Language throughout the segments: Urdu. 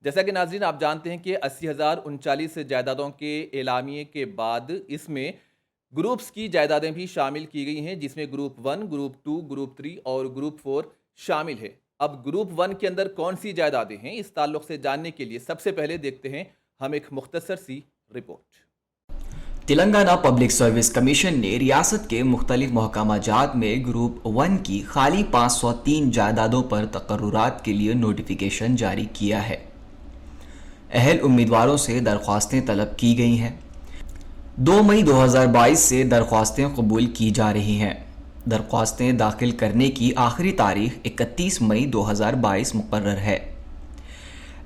جیسا کہ ناظرین آپ جانتے ہیں کہ 80,039 جائیدادوں کے اعلامیے کے بعد اس میں گروپس کی جائیدادیں بھی شامل کی گئی ہیں، جس میں گروپ 1، گروپ 2، گروپ 3 اور گروپ 4 شامل ہے۔ اب گروپ 1 کے اندر کون سی جائیدادیں ہیں، اس تعلق سے جاننے کے لیے سب سے پہلے دیکھتے ہیں ہم ایک مختصر سی رپورٹ۔ تلنگانہ پبلک سروس کمیشن نے ریاست کے مختلف محکمہ جات میں گروپ 1 کی خالی 503 جائیدادوں پر تقررات کے لیے نوٹیفیکیشن جاری کیا ہے۔ اہل امیدواروں سے درخواستیں طلب کی گئی ہیں۔ 2 مئی 2022 سے درخواستیں قبول کی جا رہی ہیں۔ درخواستیں داخل کرنے کی آخری تاریخ 31 مئی 2022 مقرر ہے۔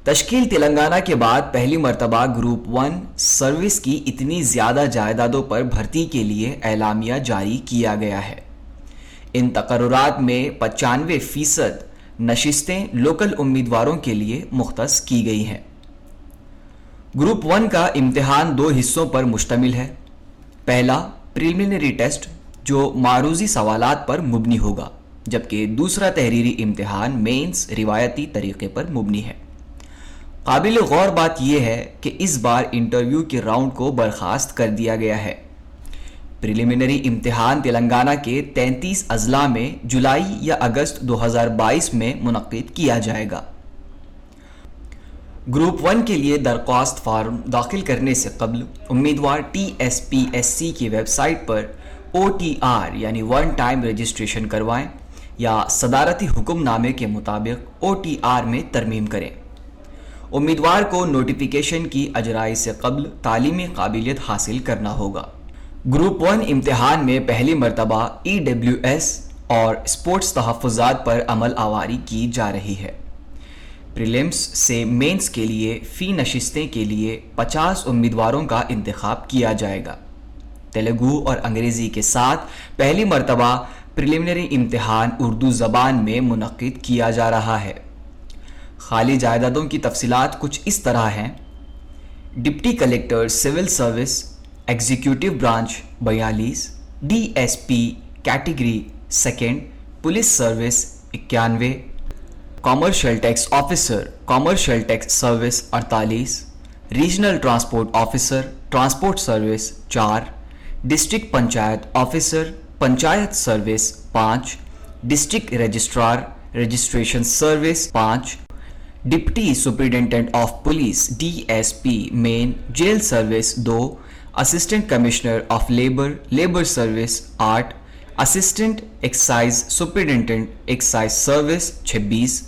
تشکیل تلنگانہ کے بعد پہلی مرتبہ گروپ 1 سروس کی اتنی زیادہ جائیدادوں پر بھرتی کے لیے اعلامیہ جاری کیا گیا ہے۔ ان تقررات میں 95% نشستیں لوکل امیدواروں کے لیے مختص کی گئی ہیں۔ گروپ 1 کا امتحان 2 حصوں پر مشتمل ہے۔ پہلا پریلیمنری ٹیسٹ جو معروضی سوالات پر مبنی ہوگا، جبکہ دوسرا تحریری امتحان مینز روایتی طریقے پر مبنی ہے۔ قابل غور بات یہ ہے کہ اس بار انٹرویو کے راؤنڈ کو برخاست کر دیا گیا ہے۔ پریلیمنری امتحان تلنگانہ کے 33 اضلاع میں جولائی یا اگست 2022 میں منعقد کیا جائے گا۔ گروپ 1 کے لیے درخواست فارم داخل کرنے سے قبل امیدوار TSPSC کی ویب سائٹ پر OTR یعنی ون ٹائم رجسٹریشن کروائیں یا صدارتی حکم نامے کے مطابق OTR میں ترمیم کریں۔ امیدوار کو نوٹیفیکیشن کی اجرائی سے قبل تعلیمی قابلیت حاصل کرنا ہوگا۔ گروپ 1 امتحان میں پہلی مرتبہ EWS اور اسپورٹس تحفظات پر عمل آوری کی جا رہی ہے۔ پریلیمز سے مینز کے لیے فی نشستیں کے لیے 50 امیدواروں کا انتخاب کیا جائے گا۔ تیلگو اور انگریزی کے ساتھ پہلی مرتبہ پریلیمنری امتحان اردو زبان میں منعقد کیا جا رہا ہے۔ خالی جائیدادوں کی تفصیلات کچھ اس طرح ہیں۔ Deputy collector civil service executive branch 42، DSP category 2 police service 91، commercial tax officer commercial tax service 48، regional transport officer transport service 4، district panchayat officer panchayat service 5، district registrar registration service 5، deputy superintendent of police DSP main jail service 2، assistant commissioner of labour service 8، assistant excise superintendent excise service 26،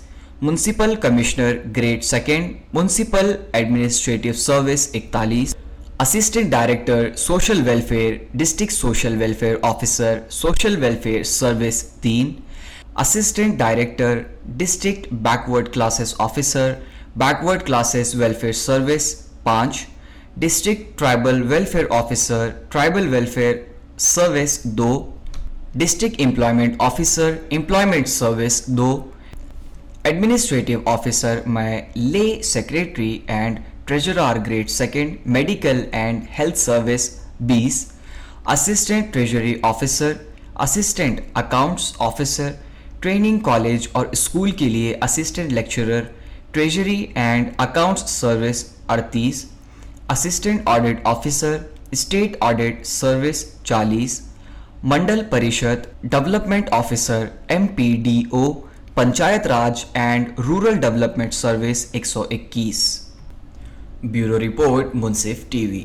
municipal commissioner grade 2 municipal administrative service 41، assistant director social welfare district social welfare officer social welfare service 3، assistant director district backward classes officer backward classes welfare service 5، district tribal welfare officer tribal welfare service 2، district employment officer employment service 2، administrative officer میں لے secretary and treasurer grade 2 medical and health service 20، assistant treasury officer assistant accounts officer training college اور اسکول کے لیے assistant lecturer treasury and accounts service 38، assistant audit officer state audit service 40، mandal Parishad development officer MPDO panchayat Raj and rural development service 121۔ Bureau report Munsif TV۔